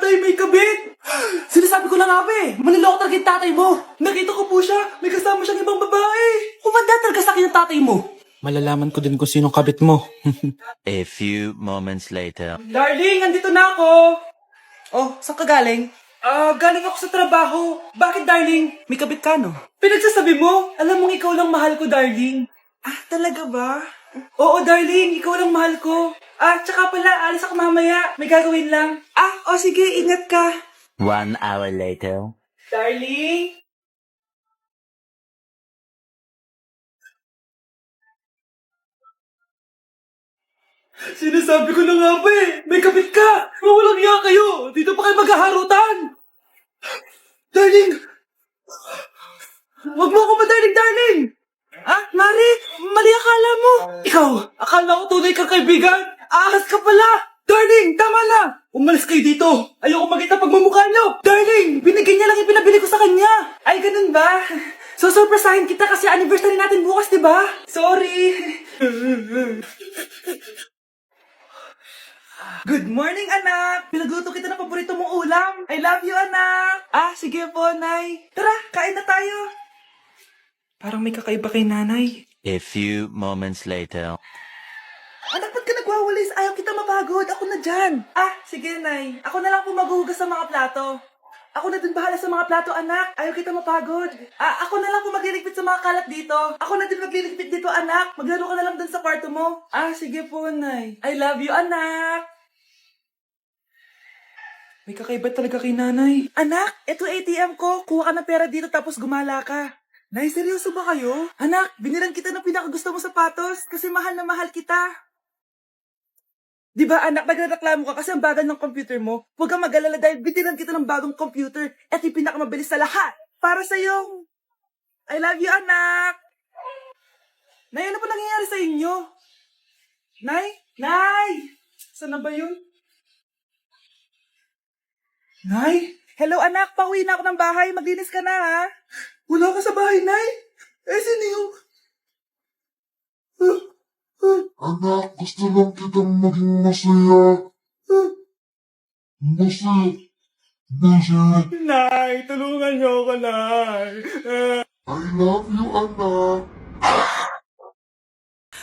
tatay may kabit! Sinasabi ko lang nga ba eh, maniloko talaga yung tatay mo. Nakita ko po siya, may kasama siyang ibang babae. Kumanda talaga sa akin yung tatay mo. Malalaman ko din kung sinong kabit mo. A few moments later. Darling, andito na ako. Oh, saan ka galing? Galing ako sa trabaho. Bakit, darling? May kabit ka, no? Pinagsasabi mo, alam mong ikaw lang mahal ko, darling. Ah, talaga ba? Oo, darling, ikaw lang mahal ko. Tsaka pala, alis ako mamaya. May gagawin lang. Sige, ingat ka. 1 hour later. Darling? Sinasabi ko na nga ba eh, may kabit ka! Mawalang iya kayo! Dito pa kayo maghaharutan! Darling! Wag mo ako darling, darling! Mari, mali akala mo! Ikaw, akala ko tunay kang kaibigan! Ahas ka pala! Darling, tama na! Umalis kayo dito! Ayoko makita pagmumukha nyo! Darling, binigyan niya lang yung pinabili ko sa kanya! Ay, ganun ba? So, surpresahin kita kasi anniversary natin bukas, di ba? Sorry! Good morning, anak! Pinagluto kita ng paborito mong ulam. I love you, anak! Sige po, Nay. Tara, kain na tayo. Parang may kakaiba kay nanay. A few moments later. Anak, ba't ka nagwawalis? Ayaw kita mapagod. Ako na dyan. Sige, Nay. Ako na lang po maghuhugas sa mga plato. Ako na din bahala sa mga plato, anak. Ayaw kita mapagod. Ako na lang po magliligpit sa mga kalat dito. Ako na din magliligpit dito, anak. Maglaro ka na lang dun sa kwarto mo. Sige po, Nay. I love you, anak. May kakaiba talaga kay nanay. Anak, eto ATM ko. Kuha ka ng pera dito tapos gumala ka. Nay, seryoso ba kayo? Anak, binilan kita ng pinakagusto mong sapatos kasi mahal na mahal kita. Di ba anak, nagreklamo ka kasi ang bagal ng computer mo? Huwag kang mag-alala dahil binilan kita ng bagong computer at yung pinakamabilis sa lahat. Para sa'yo. I love you, anak. Nay, ano pa nangyayari sa inyo? Nay? Nay! Saan na ba yun? Nay? Hello, anak. Pauwi na ako ng bahay. Maglinis ka na, ha? Wala ka sa bahay, Nay? Sino yung... Anak, gusto lang kitang maging masaya. Masaya. Nay, tulungan niyo ako, Nay. I love you, anak.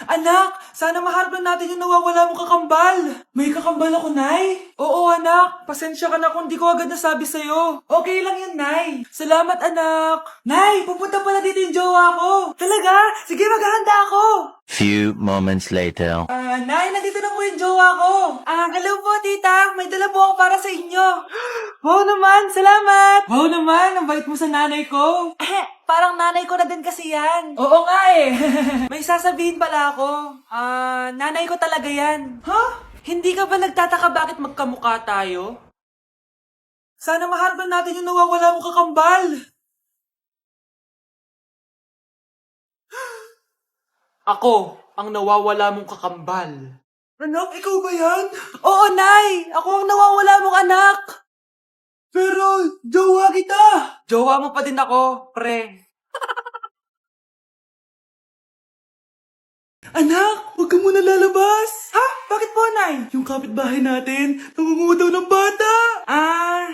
Anak, sana maharap lang natin yung nawawala mong kakambal. May kakambal ako, Nay. Oo, anak. Pasensya ka na kung di ko agad nasabi sa'yo. Okay lang yun, Nay. Salamat, anak. Nay, pupunta pala dito yung jowa ko. Talaga? Sige, maghahanda ako. Few moments later. Nay, nandito na po yung jowa ko. Hello po, tita. May dala po ako para sa inyo. Wow naman, salamat. Wow naman, ang bait mo sa nanay ko. Parang nanay ko na din kasi yan. Oo nga eh. May sasabihin pala ako. Nanay ko talaga yan. Hindi ka ba nagtataka bakit magkamukha tayo? Sana maharap natin yung nawawala mong kakambal. Ako, ang nawawala mong kakambal. Anak, ikaw ba yan? Oo, Nay! Ako ang nawawala mong anak! Pero, jowa kita! Jowa mo pa din ako, pre. Anak, huwag ka muna lalabas! Bakit po, Nay? Yung kapitbahay natin, nangungutaw ng bata!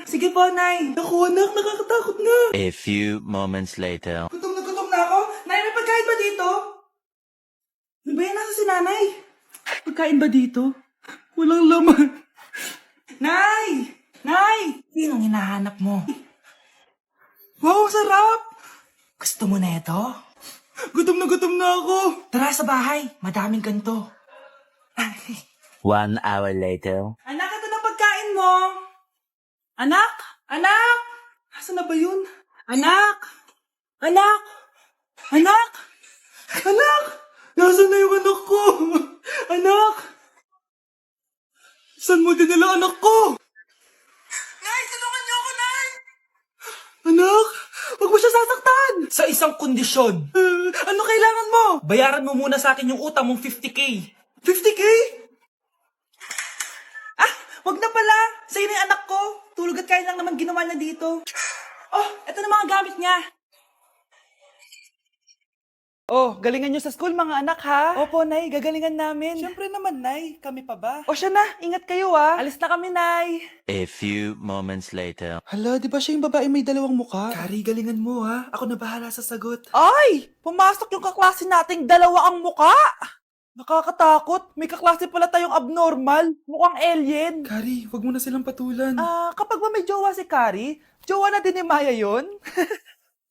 Sige po, Nay. Naku, anak, nakakatakot nga. A few moments later. Gutom na ako. Nay, may pagkain ba dito? Ano ba yan? Nasa si nanay? Pagkain ba dito? Walang laman. Nay! Nay! Sinong hinahanap mo? Wow, sarap! Gusto mo na ito? Gutom na ako. Tara sa bahay. Madaming ganito. 1 hour later. Anak, ito na pagkain mo. Anak! Anak! Nasaan na ba yun? Anak! Anak! Anak! Anak! Nasaan na yung anak ko? Anak! Saan mo dinala anak ko? Nay, tulungan niyo ako, Nay! Anak, huwag mo siya sasaktan! Sa isang kondisyon. Ano kailangan mo? Bayaran mo muna sa akin yung utang mong 50K. 50K? Wag na pala. Sa'yo na yung anak ko. Tulog at kain lang naman ginawa niya dito. Eto na mga gamit niya. Oh, galingan nyo sa school mga anak ha? Opo, Nay, gagalingan namin. Siyempre naman, Nay. Kami pa ba? O siya na, ingat kayo Alis na kami, Nay. A few moments later. Hala, di ba siya yung babae may dalawang muka? Kari, galingan mo ha. Ako na bahala sa sagot. Ay! Pumasok yung kaklase nating dalawa ang muka! Nakakatakot. May kaklase pala tayong abnormal. Mukhang alien. Kari, wag mo na silang patulan. Kapag ba may jowa si Kari, jowa na din ni Maya yon?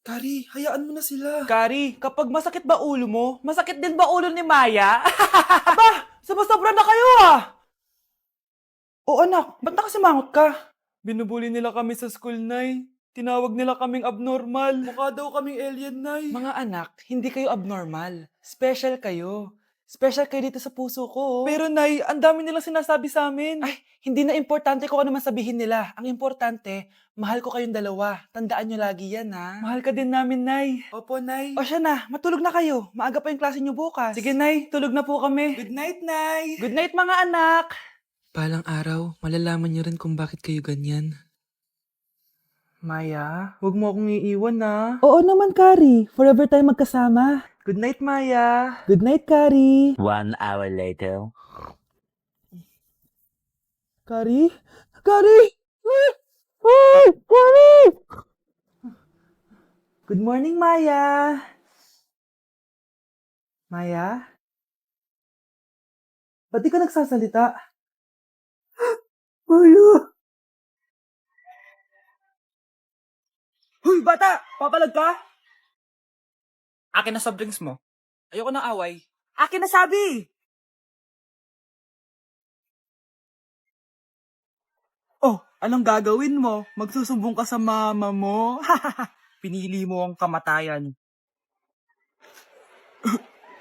Kari, hayaan mo na sila. Kari, kapag masakit ba ulo mo, masakit din ba ulo ni Maya? Aba, sumusobra na kayo O anak, ba't nakasimangot ka? Binubuli nila kami sa school, Nay. Tinawag nila kaming abnormal. Mukha daw kaming alien, Nay. Mga anak, hindi kayo abnormal. Special kayo. Special kayo dito sa puso ko. Pero Nay, ang dami nilang sinasabi sa amin. Ay, hindi na importante kung ano man sabihin nila. Ang importante, mahal ko kayong dalawa. Tandaan nyo lagi yan, ha? Mahal ka din namin, Nay. Opo, Nay. O siya na, matulog na kayo. Maaga pa yung klase nyo bukas. Sige, Nay, tulog na po kami. Good night, Nay. Good night, mga anak. Palang araw, malalaman niyo rin kung bakit kayo ganyan. Maya, huwag mo akong iiwan na. Oo naman, Kari. Forever tayo magkasama. Good night, Maya. Good night, Kari. 1 hour later. Kari? Kari! Ay! Kari! Good morning, Maya. Maya? Ba't di ka nagsasalita? Maya! Huy, bata! Papalag ka? Akin na soft drinks mo. Ayoko ng away. Akin na sabi! Oh, anong gagawin mo? Magsusumbong ka sa mama mo? Pinili mo ang kamatayan.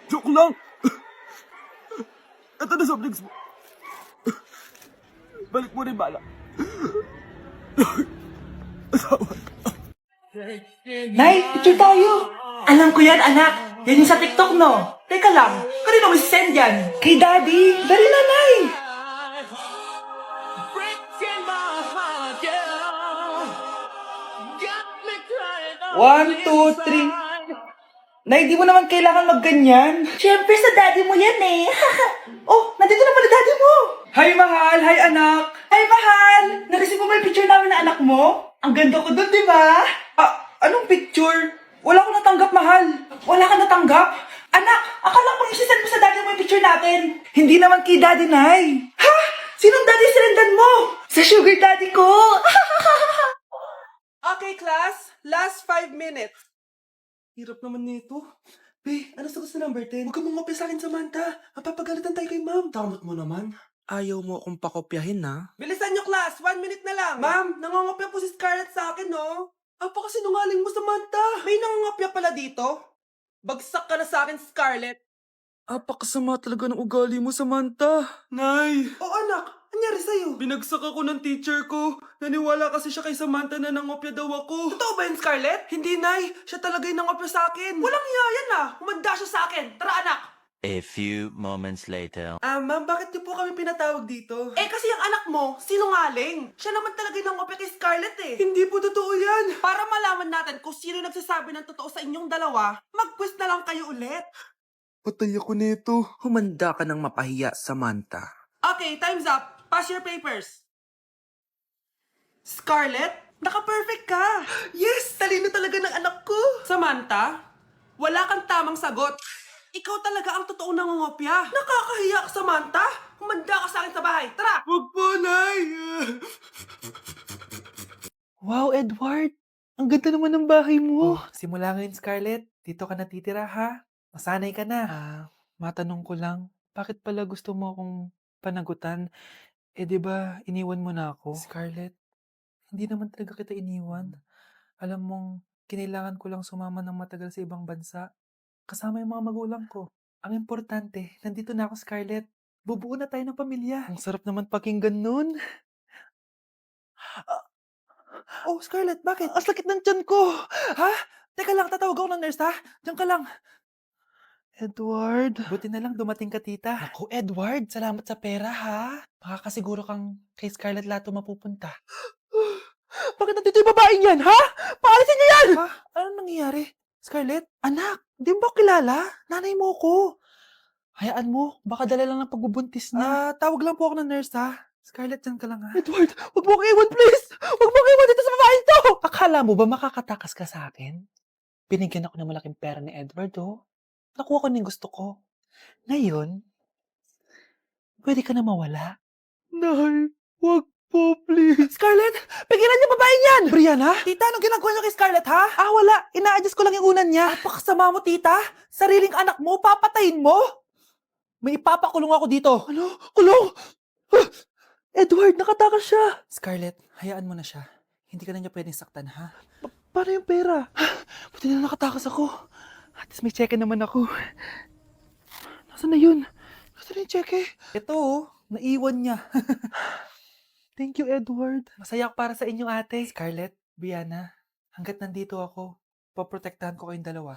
Joke lang! Ito na soft drinks mo. Balik mo rin bala. Nay, picture tayo! Alam ko yan, anak. Yan yung sa TikTok, no? Teka lang, kanino mo send yan? Kay Daddy. Dali na, Nay! One, two, three. Nay, di mo naman kailangan magganyan. Siyempre, sa daddy mo yan eh. Oh, nandito na pala daddy mo. Hi, mahal. Hi, anak. Hi, mahal. Nareceive mo ba yung picture namin na anak mo? Ang ganda ko dun, di ba? Anong picture? Wala ko natanggap, mahal. Wala ka natanggap? Anak, akala ko isisend mo sa daddy mo yung picture natin. Hindi naman kay daddy, Nay. Ha? Sinong daddy silendan mo? Sa sugar daddy ko. Okay, class. Last 5 minutes. Hirap naman nito. Be, ano sa gusto number 10? Huwag ka mong sa akin, Samantha. Mapapagalitan tayo kay ma'am. Tamot mo naman. Ayaw mo akong pakopyahin, na? Bilisan nyo, class. 1 minute na lang. Ma'am, nangangopya po si Scarlett sa akin, no? Apakasinungaling mo, Samantha. May nangangopya pala dito? Bagsak ka na sa akin, Scarlett. Apakasama talaga ng ugali mo, Samantha. Nay. Oo, anak. Anyari sa'yo? Binagsak ako ng teacher ko. Naniwala kasi siya kay Samantha na nangopya daw ako. Totoo ba yun, Scarlett? Hindi, Nay. Siya talaga yung nangopya sa akin. Walang iya yan Humanda siya sa akin. Tara, anak. A few moments later. Ma'am, bakit niyo po kami pinatawag dito? Kasi ang anak mo, sinungaling. Siya naman talaga yung nangopya kay Scarlett eh. Hindi po totoo yan. Para malaman natin kung sino nagsasabi ng totoo sa inyong dalawa, mag-quiz na lang kayo ulit. Patay ako nito. Humanda ka ng mapahiya, Samantha. Okay, time's up. Pass your papers. Scarlett, naka-perfect ka. Yes, talino talaga ng anak ko. Samantha, wala kang tamang sagot. Ikaw talaga ang totoong nangungopya. Nakakahiya ka, Samantha. Humanda ka sa akin sa bahay. Tara! Huwag po, Nay. Wow, Edward. Ang ganda naman ng bahay mo. Simula ngayon, Scarlett. Dito ka natitira, ha? Masanay ka na. Matanong ko lang, bakit pala gusto mo akong panagutan? Di ba, iniwan mo na ako? Scarlett, hindi naman talaga kita iniwan. Alam mong, kinailangan ko lang sumama ng matagal sa ibang bansa. Kasama yung mga magulang ko. Ang importante, nandito na ako, Scarlett. Bubuo na tayo ng pamilya. Ang sarap naman pakinggan nun. Oh, Scarlett, bakit? Ang sakit ng tiyan ko! Ha? Teka lang, tatawag ako ng nurse, ha? Diyan ka lang. Edward. Buti na lang dumating ka, tita. Ako, Edward, salamat sa pera, ha? Makakasiguro kang kay Scarlett Lato mapupunta. Bakit nandito yung babaeng yan, ha? Paalisin niyo yan! Ha? Anong nangyayari? Scarlett, anak, di mo ba kilala? Nanay mo ko. Hayaan mo, baka dala lang ng pagbubuntis niya. Tawag lang po ako ng nurse, ha? Scarlett, dyan ka lang, ha? Edward, wag mo akong iwan, please! Wag mo akong iwan dito sa babaeng to! Akala mo ba makakatakas ka sa akin? Binigyan ako ng malaking pera ni Edward, oh. Nakuha ko na yung gusto ko. Ngayon, pwede ka na mawala. Nay, wag po, please. Scarlett, pigilan niyo babae niyan! Brianna? Tita, anong ginagawa niyo kay Scarlett, ha? Wala. Ina-adjust ko lang yung unan niya. Napakasama mo, tita. Sariling anak mo, papatayin mo? May ipapakulong ako dito. Ano? Kulong? Edward, nakatakas siya. Scarlett, hayaan mo na siya. Hindi ka na niya pwedeng saktan, ha? Paano yung pera? Buti na nakatakas ako. At least may cheque naman ako. Nasaan na yun? Nasaan na yung cheque? Ito, oh. Naiwan niya. Thank you, Edward. Masaya ako para sa inyo, ate. Scarlett, Brianna, hanggat nandito ako, poprotektahan ko kayong dalawa.